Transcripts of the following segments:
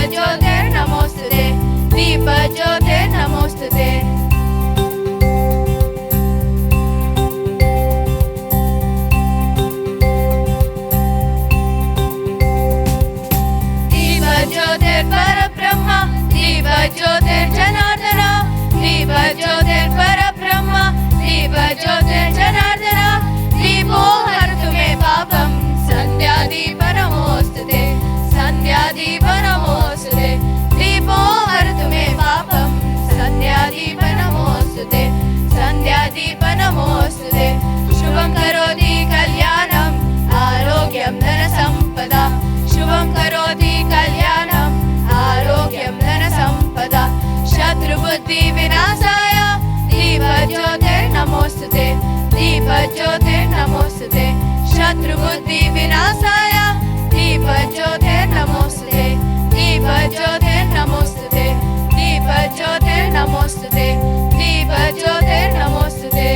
दीपज्योतिर्नमोस्तुते दीपज्योतिर्नमोस्तुते दीपज्योतिर्परब्रह्म दीपज्योतिर्जनार्दन दीपज्योतिर्परब्रह्म दीपज्योतिर्जनार्दन दीपो हरतु मे पापं सन्ध्यादीप नमोस्तुते सन्ध्यादीप नमोस्तुते दीपो हरतु मे पापं सन्ध्यादीप नमोस्तुते सन्ध्यादीप नमोस्तुते शुभं करोति कल्याणम् आरोग्यं धनसम्पदा शुभं करोति कल्याणम् आरोग्यं धनसम्पदा शत्रुबुद्धिविनाशाय दीपज्योतिर्नमोस्तुते दीपज्योतिर्नमोस्तुते शत्रुबुद्धिविनाशाय दीपज्योतिर्नमोस्तुते दीपज्योतिर्नमोस्तुते दीपज्योतिर्नमोस्तुते दीपज्योतिर्नमोस्तुते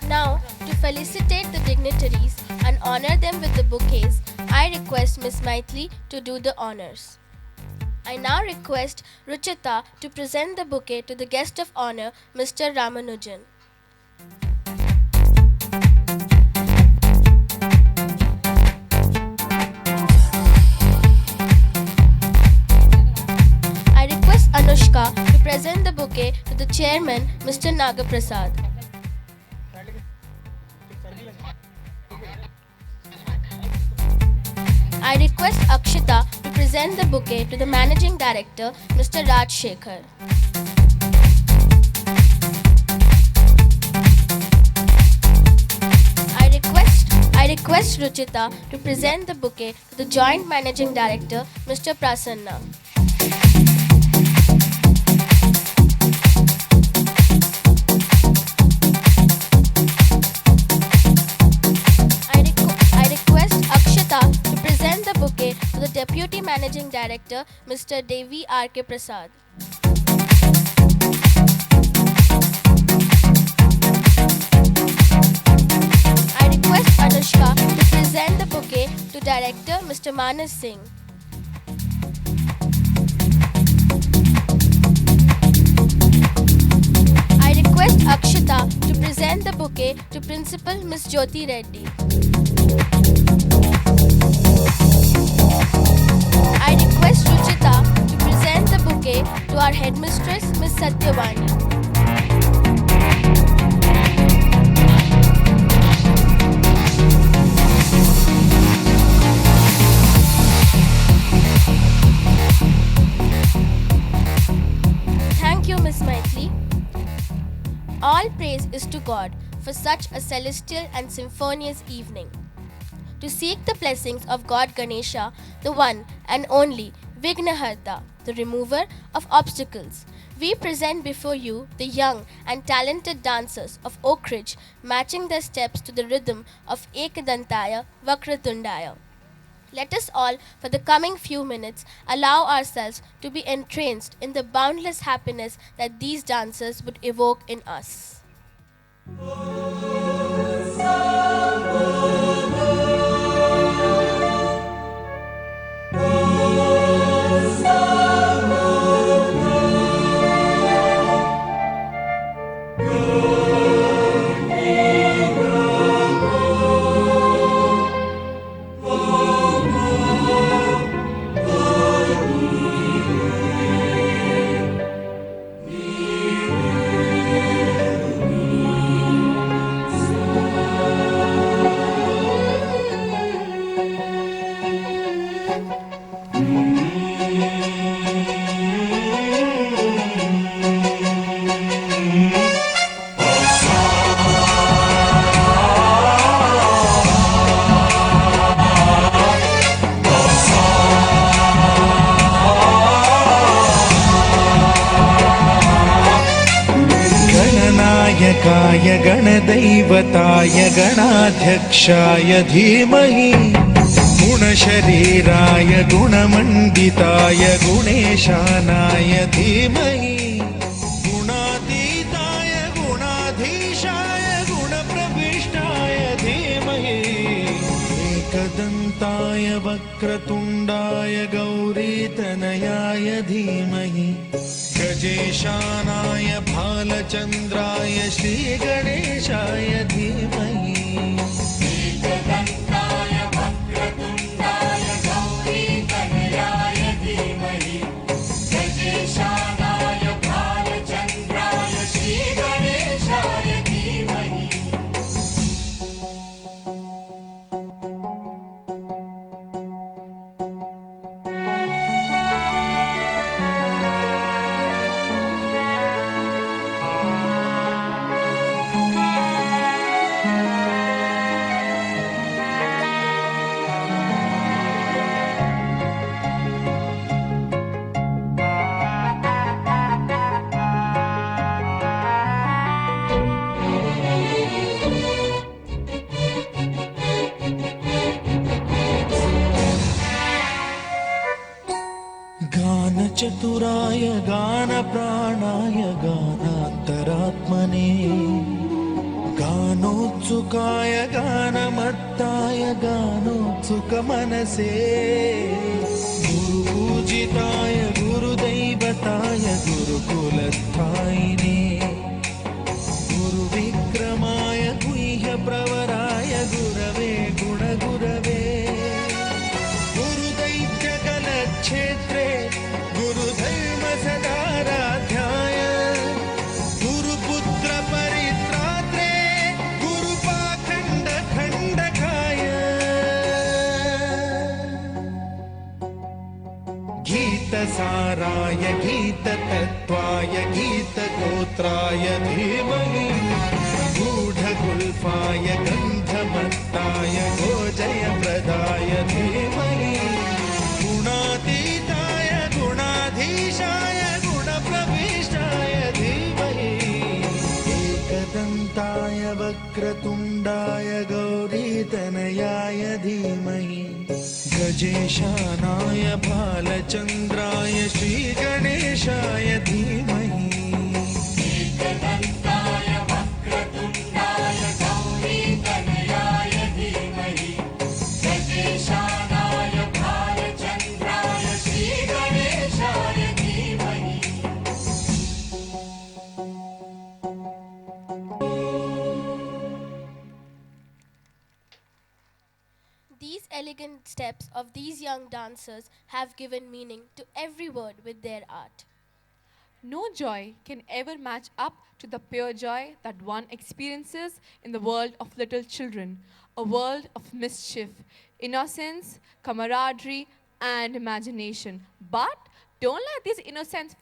Now, to felicitate the dignitaries and honor them with the bouquets, I request Miss Maithili to do the honors. I now request Ruchita to present the bouquet to the guest of honor, Mr. Ramanujan. I request Anushka to present the bouquet to the chairman, Mr. Nagaprasad. I request Akshita to present the bouquet to the Managing Director, Mr. Raj Shekhar. I request Ruchita to present the bouquet to the Joint Managing Director, Mr. Prasanna. I request Akshita to present the bouquet to the Deputy Managing Director, Mr. Devi R.K. Prasad. I request Anushka to present the bouquet to Director, Mr. Manas Singh. I request Akshita to present the bouquet to Principal Miss Jyoti Reddy. I request Ruchita to present the bouquet to our headmistress, Miss Satyavani. Thank you, Miss Maithili. All praise is to God for such a celestial and symphonious evening. To seek the blessings of God Ganesha, the one and only Vignaharta, the remover of obstacles, we present before you the young and talented dancers of Oak Ridge, matching their steps to the rhythm of Ekadantaya Vakratundaya. Let us all, for the coming few minutes, allow ourselves to be entranced in the boundless happiness that these dancers would evoke in us. गणनायकाय गणदैवताय गणाध्यक्षाय धीमहि गुणशरीराय गुणमण्डिताय गुणेशानाय धीमहि गुणातीताय गुणाधीशाय वक्रतुण्डाय गौरीतनयाय धीमहि गजेशानाय भालचन्द्राय श्रीगणेशाय धीमहि एकदन्ताय वक्रतुण्डाय गौरीतनयाय धीमहि गजेशानाय भालचन्द्राय श्रीगणेशाय धीमहि गानचतुराय गानप्राणाय गानान्तरात्मने गानोत्सुकाय गानमत्ताय गानोत्सुकमनसे गुरुपूजिताय गुरुदैवताय गुरुकुलस्थायिने गुरुविक्रमाय गुह्यप्रवराय गुरवे गुणगुरवे गुरुदैत्यकलक्षेत्रे गुरुधर्मसदाराध्याय गुरुपुत्रपरित्रात्रे गुरुपाखण्डखण्डकाय गीतसाराय गीततत्त्वाय गीतगोत्राय धीमहि गूढगुल्फाय गन्धमत्ताय गोजयप्रदाय धीमहि गुणातीताय गुणाधीशाय गुणप्रविष्टाय धीमहि एकदन्ताय वक्रतुण्डाय गौरीतनयाय धीमहि गजेशानाय भालचन्द्राय श्रीगणेशाय धीमहि एकदन्ताय वक्रतुण्डाय गौरीतनयाय धीमहि गजेशानाय भालचन्द्राय श्रीगणेशाय धीमहि These elegant steps of these young dancers have given meaning to every word with their art. No joy can ever match up to the pure joy that one experiences in the world of little children, a world of mischief, innocence, camaraderie, and imagination. But don't let these innocent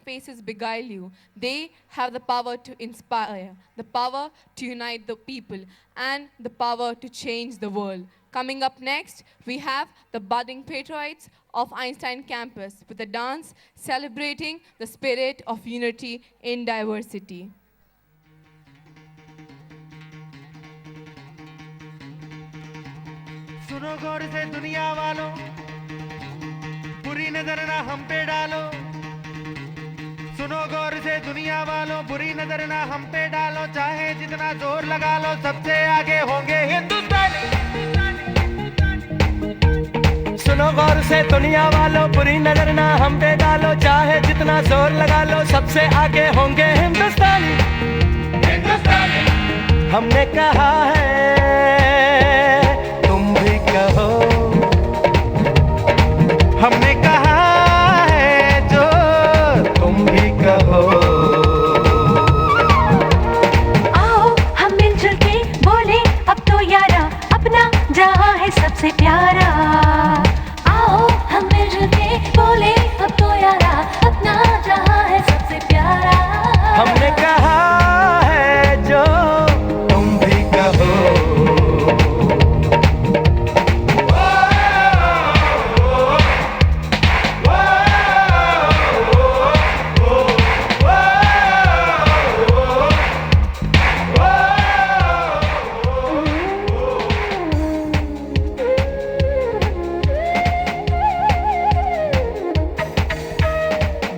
faces beguile you. They have the power to inspire, the power to unite the people, and the power to change the world. Coming up next, we have the budding patriots of Einstein campus with a dance celebrating the spirit of unity in diversity. सुनो गौर से दुनिया वालों, बुरी नजर ना हम पे डालो। सुनो गौर से दुनिया वालों, बुरी नजर ना हम पे डालो। चाहे जितना जोर लगा लो, सबसे आगे होंगे हिंदुस्तानी। सुनो गौर से दुनिया वालों, बुरी नजर ना हम पे डालो। चाहे जितना जोर लगा लो, सबसे आगे होंगे हिंदुस्तानी। हिंदुस्तानी हमने कहा है, तुम भी कहो। हमने कहा है जो तुम भी कहो। आओ हम मिलजुल के बोले अब तो यारा, अपना जहां है सबसे प्यारा। आओ हम मिलजुल के बोले अब तो यारा, अपना जहां है सबसे प्यारा। हमने कहा है जो तुम भी कहो।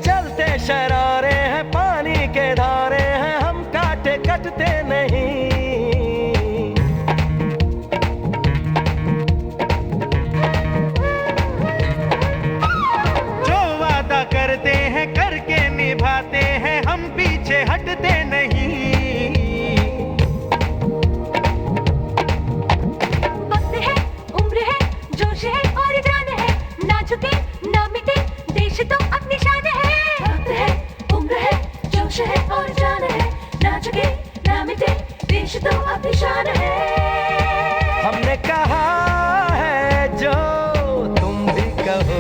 जलते शरारे हैं, पानी के धारे हैं, हम काटे कटते नहीं। काफी शान है। हमने कहा है जो तुम भी कहो।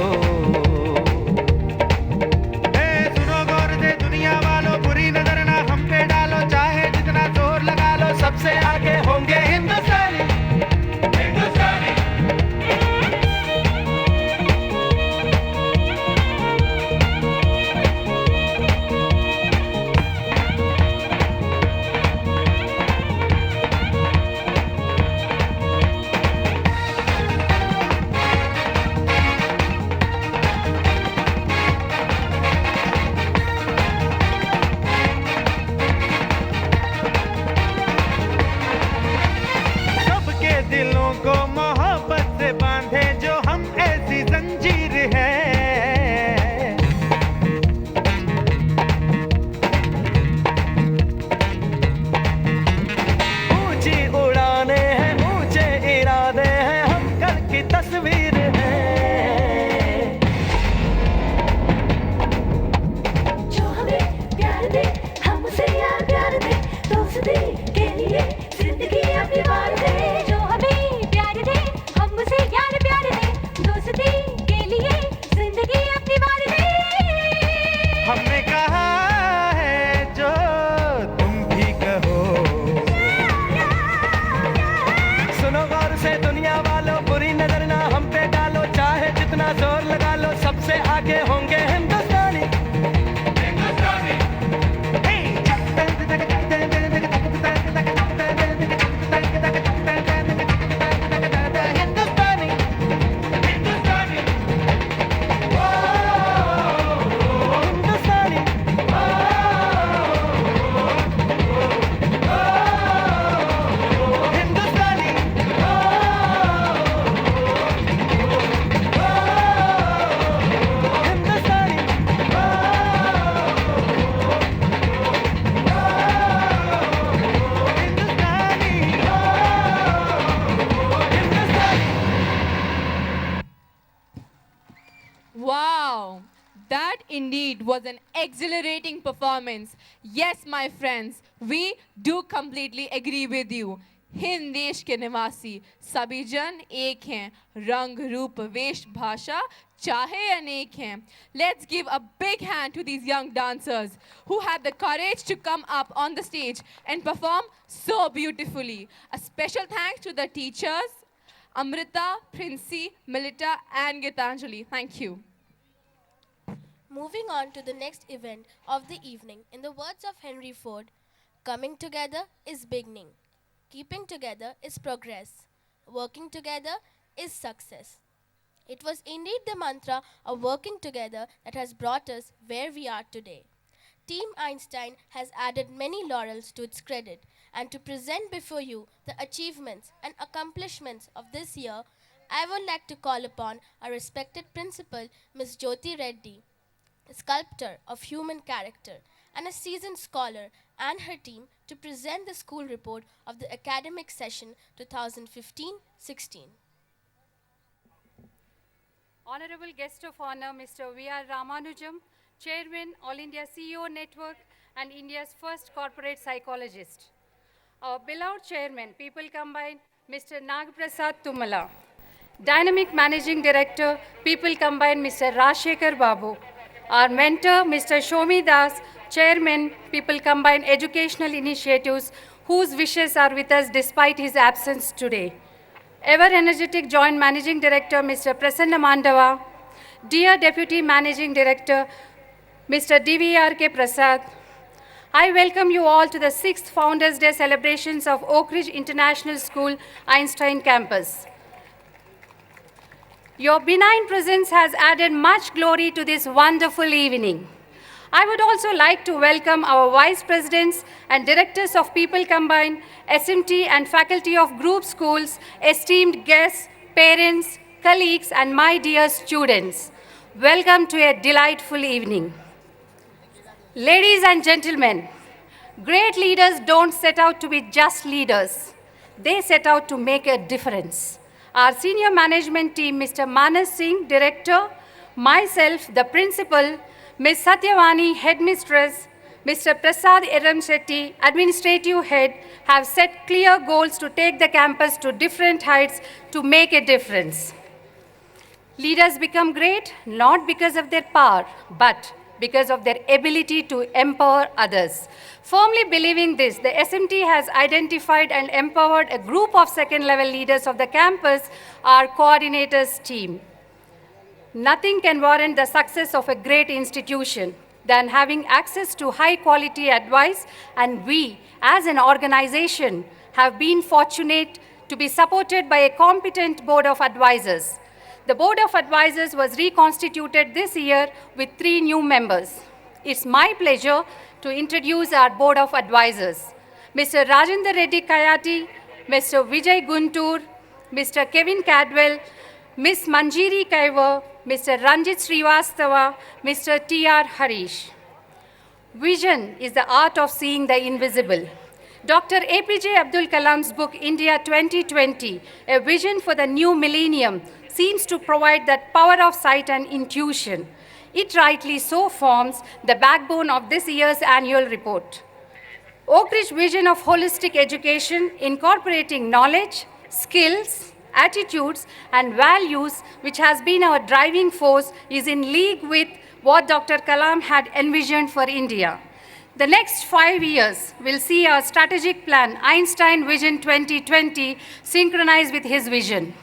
सुनो गौर से दुनिया वालों, बुरी नजर ना हम पे डालो, चाहे जितना जोर लगा लो, सबसे आगे होंगे हिंदुस्तानी। सबके दिलों को मोहब्बत से बांधे जो हम ऐसी जंजीर है। ऊंची उड़ाने हैं, ऊंचे इरादे हैं, हम कल की तस्वीर है। जो हमें प्यार दे, हम उसे यार प्यार दे, दोस्ती के लिए जिंदगी अपनी वार दे। जो हमें प्यार दे, हम उसे यार प्यार दे, दोस्ती के लिए जिंदगी अपनी वार दे। हमने कहा है जो तुम भी कहो। सुनो गौर से दुनिया वालों, बुरी नजर ना हम पे डालो, चाहे जितना जोर लगा लो, सबसे आगे होंगे हिंदुस्तानी। हिंदुस्तानी, हिंदुस्तानी, हिंदुस्तानी, हिंदुस्तानी, हिंदुस्तानी। Wow, that indeed was an exhilarating performance. Yes, my friends, we do completely agree with you. Hind देश के निवासी सभी जन एक हैं, रंग रूप वेश भाषा चाहे अनेक हैं. Let's give a big hand to these young dancers who had the courage to come up on the stage and perform so beautifully. A special thanks to the teachers, Amrita, Princey, Milita, and Gitanjali. Thank you. Moving on to the next event of the evening, in the words of Henry Ford, coming together is beginning, keeping together is progress, working together is success. It was indeed the mantra of working together that has brought us where we are today. Team Einstein has added many laurels to its credit, and to present before you the achievements and accomplishments of this year, I would like to call upon our respected principal, Ms. Jyoti Reddy, a sculptor of human character and a seasoned scholar, and her team to present the school report of the academic session 2015-16. Honorable Guest of Honor, Mr. V.R. Ramanujam, Chairman, All India CEO Network and India's first corporate psychologist. Our beloved Chairman, People Combine, Mr. Nagprasad Tumala. Dynamic Managing Director, People Combine, Mr. Rajshekhar Babu. Our mentor, Mr. Shomi Das, Chairman, People Combine Educational Initiatives, whose wishes are with us despite his absence today. Ever energetic Joint Managing Director, Mr. Prasanna Mandava. Dear Deputy Managing Director, Mr. D.V.R.K. Prasad. I welcome you all to the 6th Founders Day celebrations of Oak Ridge International School, Einstein Campus. Your benign presence has added much glory to this wonderful evening. I would also like to welcome our Vice Presidents and Directors of People Combine, SMT and Faculty of Group Schools, esteemed guests, parents, colleagues, and my dear students. Welcome to a delightful evening. Ladies and gentlemen, great leaders don't set out to be just leaders. They set out to make a difference. Our senior management team, Mr. Manas Singh, Director, myself, the Principal, Ms. Satyavani, Headmistress, Mr. Prasad Eramshetty, Administrative Head, have set clear goals to take the campus to different heights to make a difference. Leaders become great not because of their power, but because of their ability to empower others. Firmly believing this, the SMT has identified and empowered a group of second-level leaders of the campus, our coordinators team. Nothing can warrant the success of a great institution than having access to high-quality advice, and we, as an organization, have been fortunate to be supported by a competent board of advisors. The Board of Advisors was reconstituted this year with 3 new members. It's my pleasure to introduce our Board of Advisors. Mr. Rajendra Reddy Kayati, Mr. Vijay Guntur, Mr. Kevin Cadwell, Ms. Manjiri Kaiva, Mr. Ranjit Srivastava, Mr. T.R. Harish. Vision is the art of seeing the invisible. Dr. APJ Abdul Kalam's book, India 2020, A Vision for the New Millennium, seems to provide that power of sight and intuition. It rightly so forms the backbone of this year's annual report. Oak Ridge vision of holistic education, incorporating knowledge, skills, attitudes, and values, which has been our driving force, is in league with what Dr. Kalam had envisioned for India. The next 5 years will see our strategic plan, Einstein Vision 2020, synchronized with his vision.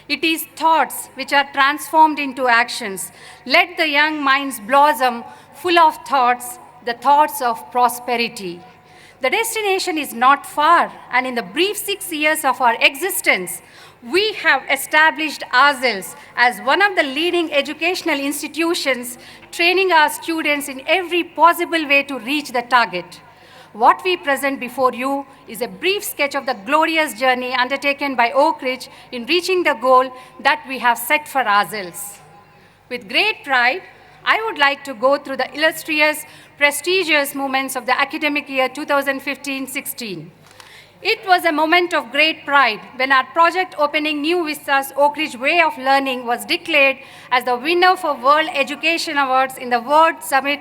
It is thoughts which are transformed into actions. Let the young minds blossom, full of thoughts, the thoughts of prosperity. The destination is not far, and in the brief 6 years of our existence, we have established ourselves as one of the leading educational institutions, training our students in every possible way to reach the target. What we present before you is a brief sketch of the glorious journey undertaken by Oak Ridge in reaching the goal that we have set for ourselves. With great pride, I would like to go through the illustrious, prestigious moments of the academic year 2015-16. It was a moment of great pride when our project opening New Vistas Oak Ridge Way of Learning was declared as the winner for World Education Awards in the World Summit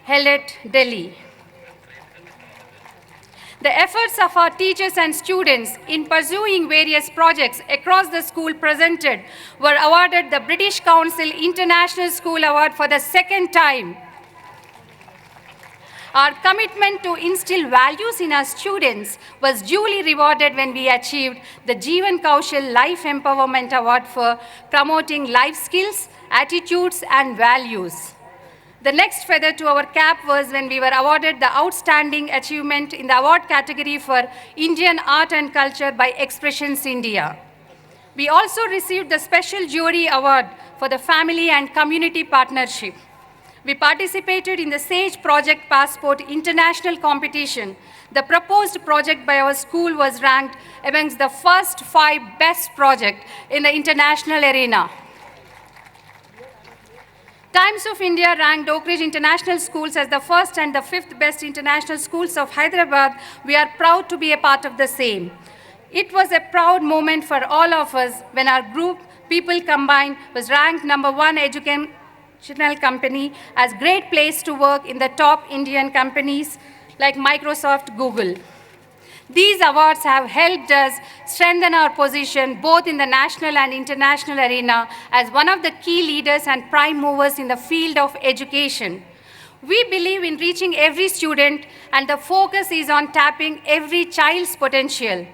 held at Delhi. The efforts of our teachers and students in pursuing various projects across the school presented were awarded the British Council International School Award for the second time. Our commitment to instill values in our students was duly rewarded when we achieved the Jeevan Kaushal Life Empowerment Award for promoting life skills, attitudes, and values. The next feather to our cap was when we were awarded the Outstanding Achievement in the award category for Indian Art and Culture by Expressions India. We also received the Special Jury Award for the Family and Community Partnership. We participated in the SAGE Project Passport International Competition. The proposed project by our school was ranked amongst the first 5 best projects in the international arena. Times of India ranked Oak Ridge International Schools as the first and the 5th best international schools of Hyderabad. We are proud to be a part of the same. It was a proud moment for all of us when our group, People Combined, was ranked #1 educational company as great place to work in the top Indian companies like Microsoft, Google. These awards have helped us strengthen our position both in the national and international arena as one of the key leaders and prime movers in the field of education. We believe in reaching every student, and the focus is on tapping every child's potential,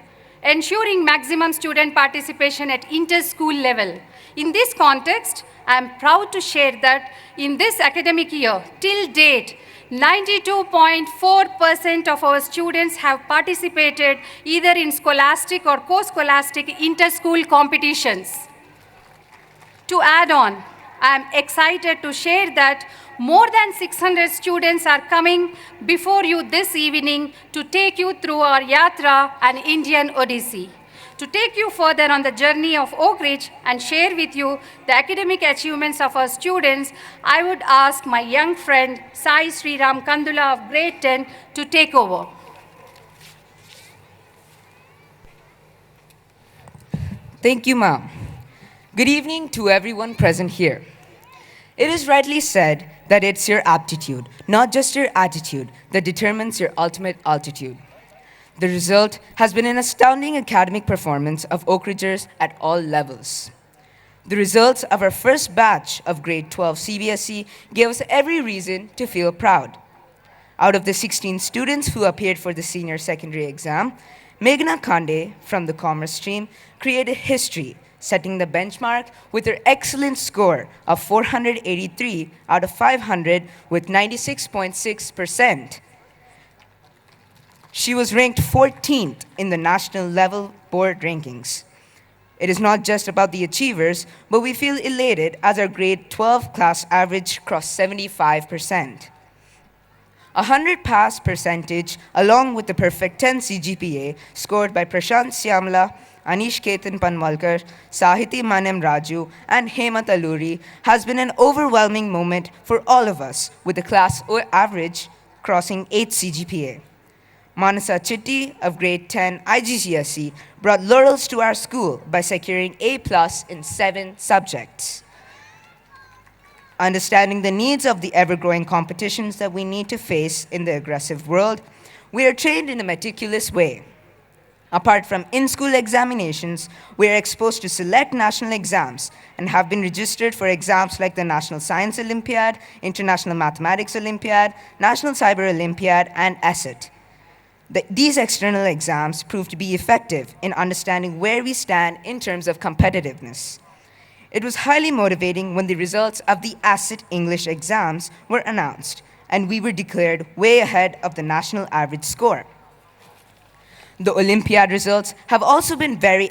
ensuring maximum student participation at inter-school level. In this context, I am proud to share that in this academic year, till date, 92.4% of our students have participated either in scholastic or co-scholastic inter-school competitions. To add on, I am excited to share that more than 600 students are coming before you this evening to take you through our Yatra, an Indian Odyssey. To take you further on the journey of Oak Ridge and share with you the academic achievements of our students, I would ask my young friend Sai Sriram Kandula of Grade 10 to take over. Thank you, ma'am. Good evening to everyone present here. It is rightly said that it's your aptitude, not just your attitude, that determines your ultimate altitude. The result has been an astounding academic performance of Oak Ridgers at all levels. The results of our first batch of grade 12 CBSE gave us every reason to feel proud. Out of the 16 students who appeared for the senior secondary exam, Meghna Kande from the commerce stream created history, setting the benchmark with her excellent score of 483 out of 500 with 96.6%. She was ranked 14th in the national level board rankings. It is not just about the achievers, but we feel elated as our grade 12 class average crossed 75%. 100 pass percentage, along with the perfect 10 CGPA scored by Prashant Syamla, Anish Ketan Panwalkar, Sahiti Manem Raju, and Hemat Alluri, has been an overwhelming moment for all of us, with the class average crossing 8 CGPA. Manasa Chitti of grade 10 IGCSE brought laurels to our school by securing A+ in 7 subjects. Understanding the needs of the ever-growing competitions that we need to face in the aggressive world, we are trained in a meticulous way. Apart from in-school examinations, we are exposed to select national exams and have been registered for exams like the National Science Olympiad, International Mathematics Olympiad, National Cyber Olympiad, and ESSET. These external exams prove to be effective in understanding where we stand in terms of competitiveness. It was highly motivating when the results of the ASCET English exams were announced, and we were declared way ahead of the national average score. The Olympiad results have also been very